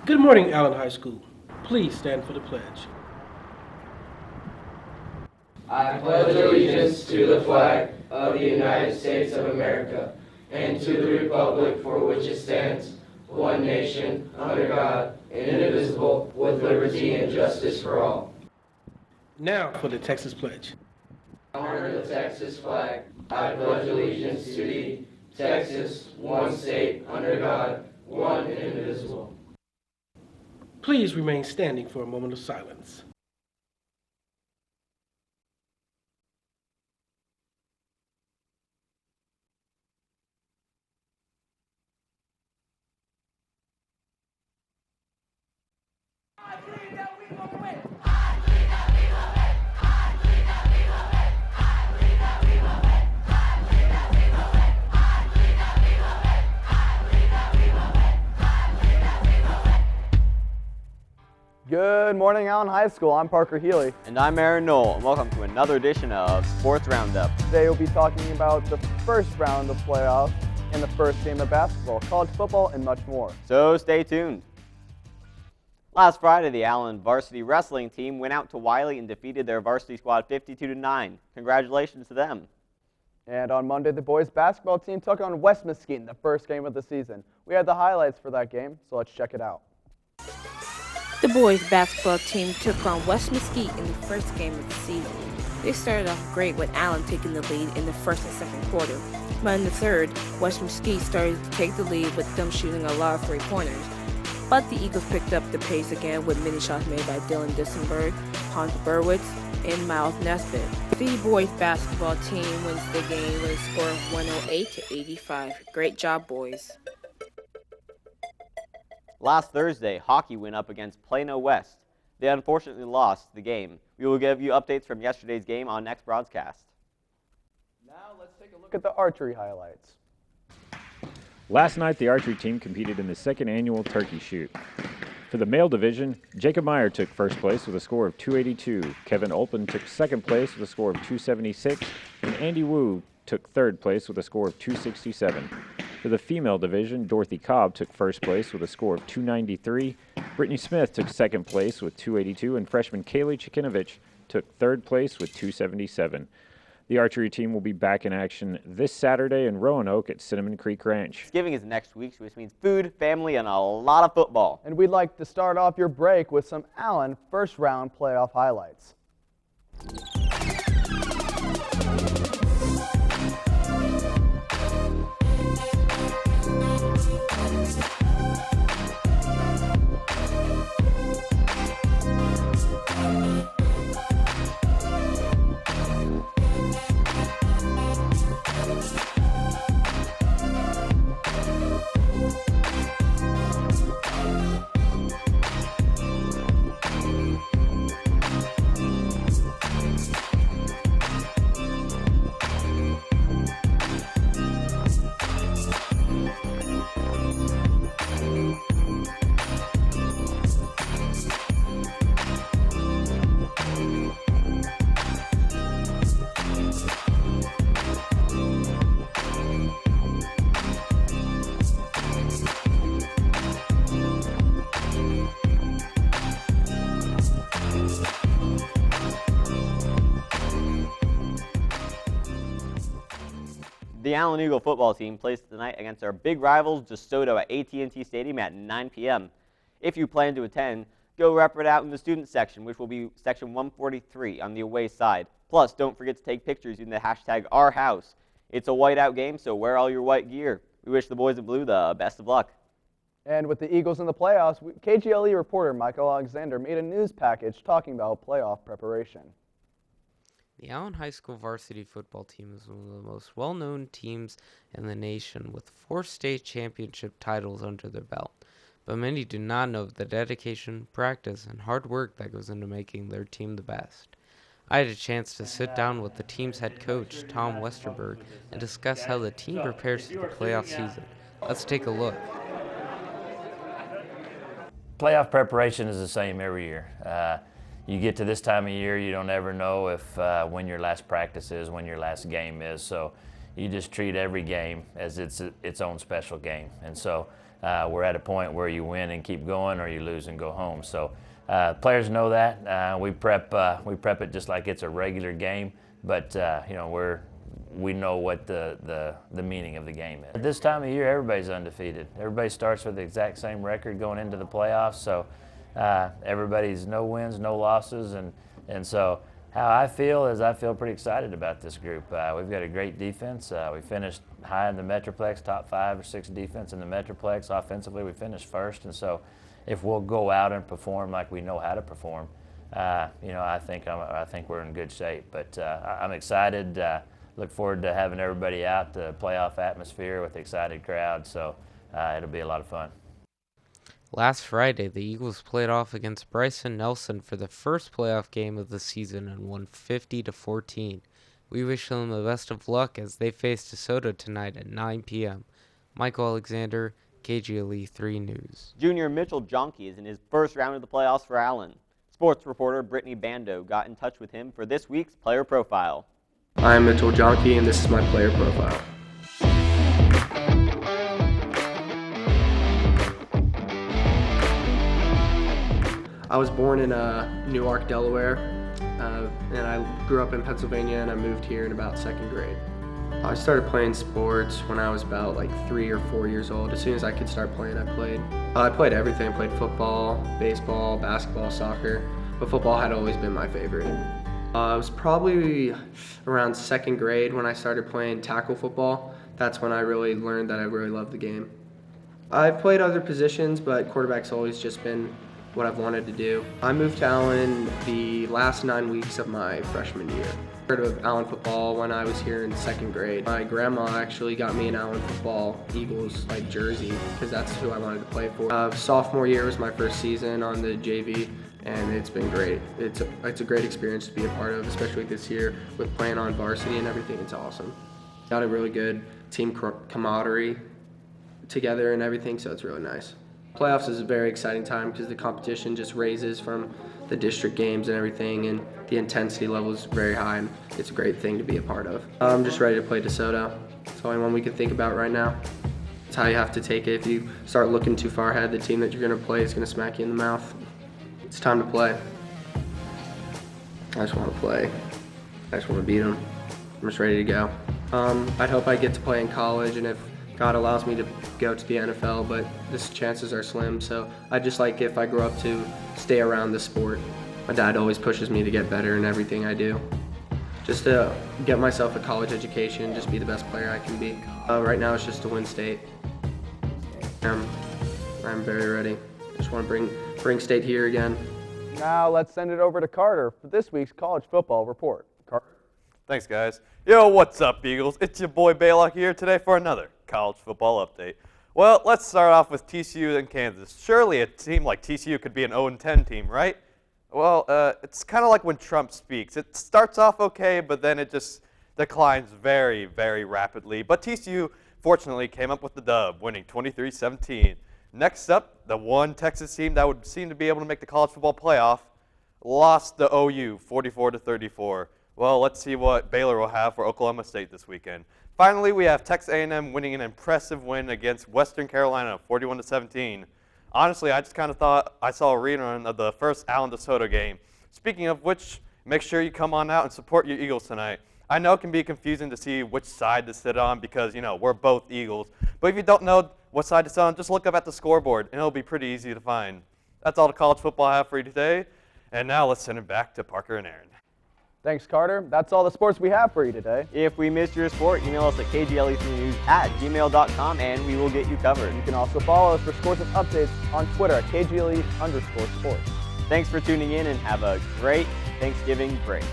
Good morning, Allen High School. Please stand for the pledge. I pledge allegiance to the flag of the United States of America and to the republic for which it stands, one nation, under God, indivisible, with liberty and justice for all. Now for the Texas Pledge. Honor the Texas flag. I pledge allegiance to thee, Texas, one state, under God, one and indivisible. Please remain standing for a moment of silence. Good morning, Allen High School. I'm Parker Healy. And I'm Aaron Knoll, and welcome to another edition of Sports Roundup. Today we'll be talking about the first round of playoffs and the first game of basketball, college football, and much more. So stay tuned. Last Friday, the Allen varsity wrestling team went out to Wiley and defeated their varsity squad 52-9. Congratulations to them. And on Monday, the boys basketball team took on West Mesquite in the first game of the season. We had the highlights for that game, so let's check it out. The boys basketball team took on West Mesquite in the first game of the season. They started off great with Allen taking the lead in the first and second quarter. But in the third, West Mesquite started to take the lead with them shooting a lot of three-pointers. But the Eagles picked up the pace again with many shots made by Dylan Dissenberg, Hans Berwitz, and Miles Nesbitt. The boys basketball team wins the game with a score of 108-85. Great job, boys. Last Thursday, hockey went up against Plano West. They unfortunately lost the game. We will give you updates from yesterday's game on next broadcast. Now let's take a look at the archery highlights. Last night, the archery team competed in the second annual turkey shoot. For the male division, Jacob Meyer took first place with a score of 282. Kevin Olpen took second place with a score of 276. And Andy Wu took third place with a score of 267. For the female division, Dorothy Cobb took first place with a score of 293. Brittany Smith took second place with 282. And freshman Kaylee Chikinovich took third place with 277. The archery team will be back in action this Saturday in Roanoke at Cinnamon Creek Ranch. Thanksgiving is next week, which means food, family, and a lot of football. And we'd like to start off your break with some Allen first round playoff highlights. The Allen Eagle football team plays tonight against our big rivals, DeSoto, at AT&T Stadium at 9 p.m. If you plan to attend, go rep it out in the student section, which will be section 143 on the away side. Plus, don't forget to take pictures using the hashtag #OurHouse. It's a whiteout game, so wear all your white gear. We wish the boys in blue the best of luck. And with the Eagles in the playoffs, KGLE reporter Michael Alexander made a news package talking about playoff preparation. The Allen High School varsity football team is one of the most well-known teams in the nation with 4 state championship titles under their belt. But many do not know the dedication, practice, and hard work that goes into making their team the best. I had a chance to sit down with the team's head coach, Tom Westerberg, and discuss how the team prepares for the playoff season. Let's take a look. Playoff preparation is the same every year. You get to this time of year, you don't ever know if when your last practice is, when your last game is. So you just treat every game as its own special game. And so we're at a point where you win and keep going, or you lose and go home. So players know that. We prep it just like it's a regular game, but we know what the meaning of the game is. At this time of year, everybody's undefeated. Everybody starts with the exact same record going into the playoffs. So everybody's no wins, no losses, and so how I feel is I feel pretty excited about this group. We've got a great defense. We finished high in the Metroplex, top 5 or 6 defense in the Metroplex. Offensively, we finished first, and so if we'll go out and perform like we know how to perform, I think we're in good shape. But I'm excited. Look forward to having everybody out, the playoff atmosphere with the excited crowd. So it'll be a lot of fun. Last Friday, the Eagles played off against Bryson Nelson for the first playoff game of the season and won 50-14. We wish them the best of luck as they face DeSoto tonight at 9 p.m. Michael Alexander, KGLE 3 News. Junior Mitchell Jonke is in his first round of the playoffs for Allen. Sports reporter Brittaney Bandoh got in touch with him for this week's player profile. I'm Mitchell Jonke, and this is my player profile. I was born in Newark, Delaware, and I grew up in Pennsylvania, and I moved here in about 2nd grade. I started playing sports when I was about 3 or 4 years old. As soon as I could start playing, I played. I played everything. I played football, baseball, basketball, soccer, but football had always been my favorite. I was probably around 2nd grade when I started playing tackle football. That's when I really learned that I really loved the game. I've played other positions, but quarterback's always just been what I've wanted to do. I moved to Allen the last 9 weeks of my freshman year. I heard of Allen football when I was here in 2nd grade. My grandma actually got me an Allen football Eagles jersey because that's who I wanted to play for. Sophomore year was my first season on the JV, and it's been great. It's a great experience to be a part of, especially this year with playing on varsity and everything. It's awesome. Got a really good team camaraderie together and everything, so it's really nice. Playoffs is a very exciting time because the competition just raises from the district games and everything, and the intensity level is very high, and it's a great thing to be a part of. I'm just ready to play DeSoto. It's the only one we can think about right now. It's how you have to take it. If you start looking too far ahead, the team that you're going to play is going to smack you in the mouth. It's time to play. I just want to play. I just want to beat them. I'm just ready to go. I'd hope I get to play in college, and if God allows me to go to the NFL, but the chances are slim, so I'd just like if I grow up to stay around the sport. My dad always pushes me to get better in everything I do. Just to get myself a college education, just be the best player I can be. Right now it's just to win state. I'm very ready. Just want to bring state here again. Now let's send it over to Carter for this week's college football report. Carter. Thanks, guys. Yo, what's up, Eagles? It's your boy Balogh here today for another college football update. Well, let's start off with TCU and Kansas. Surely a team like TCU could be an 0-10 team, right? Well, it's kind of like when Trump speaks. It starts off okay, but then it just declines very, very rapidly. But TCU, fortunately, came up with the dub, winning 23-17. Next up, the one Texas team that would seem to be able to make the college football playoff lost to OU 44-34. Well, let's see what Baylor will have for Oklahoma State this weekend. Finally, we have Texas A&M winning an impressive win against Western Carolina 41-17. Honestly, I just kind of thought I saw a rerun of the first Allen DeSoto game. Speaking of which, make sure you come on out and support your Eagles tonight. I know it can be confusing to see which side to sit on because, we're both Eagles. But if you don't know what side to sit on, just look up at the scoreboard, and it'll be pretty easy to find. That's all the college football I have for you today. And now let's send it back to Parker and Aaron. Thanks, Carter. That's all the sports we have for you today. If we missed your sport, email us at kgle3news@gmail.com, and we will get you covered. You can also follow us for scores and updates on Twitter at KGLE_sports. Thanks for tuning in, and have a great Thanksgiving break.